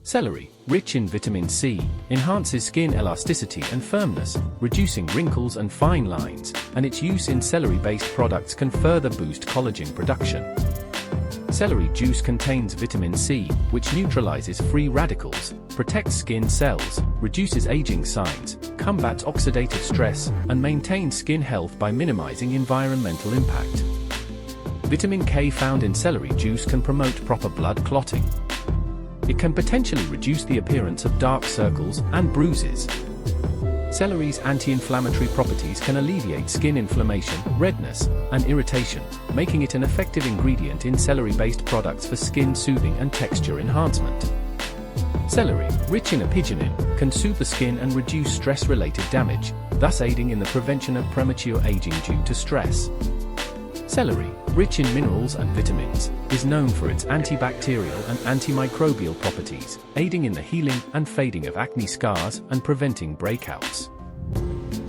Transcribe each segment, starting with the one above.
Celery, rich in vitamin C, enhances skin elasticity and firmness, reducing wrinkles and fine lines, and its use in celery-based products can further boost collagen production. Celery juice contains vitamin C, which neutralizes free radicals, protects skin cells, reduces aging signs, combats oxidative stress, and maintains skin health by minimizing environmental impact. Vitamin K found in celery juice can promote proper blood clotting. It can potentially reduce the appearance of dark circles and bruises. Celery's anti-inflammatory properties can alleviate skin inflammation, redness, and irritation, making it an effective ingredient in celery-based products for skin soothing and texture enhancement. Celery, rich in apigenin, can soothe the skin and reduce stress-related damage, thus aiding in the prevention of premature aging due to stress. Celery, rich in minerals and vitamins, is known for its antibacterial and antimicrobial properties, aiding in the healing and fading of acne scars and preventing breakouts.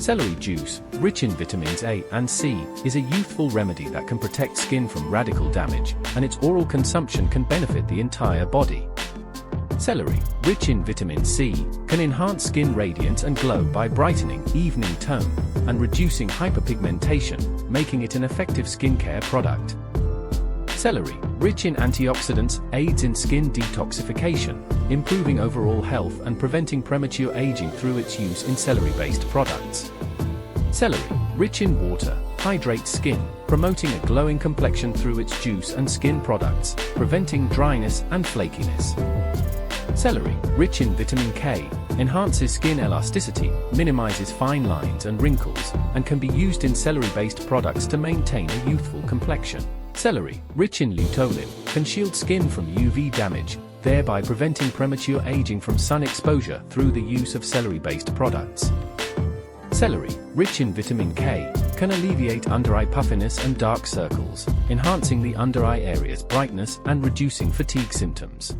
Celery juice, rich in vitamins A and C, is a youthful remedy that can protect skin from radical damage, and its oral consumption can benefit the entire body. Celery, rich in vitamin C, can enhance skin radiance and glow by brightening, evening tone, and reducing hyperpigmentation, making it an effective skincare product. Celery, rich in antioxidants, aids in skin detoxification, improving overall health and preventing premature aging through its use in celery-based products. Celery, rich in water, hydrates skin, promoting a glowing complexion through its juice and skin products, preventing dryness and flakiness. Celery, rich in vitamin K, enhances skin elasticity, minimizes fine lines and wrinkles, and can be used in celery-based products to maintain a youthful complexion. Celery, rich in luteolin, can shield skin from UV damage, thereby preventing premature aging from sun exposure through the use of celery-based products. Celery, rich in vitamin K, can alleviate under-eye puffiness and dark circles, enhancing the under-eye area's brightness and reducing fatigue symptoms.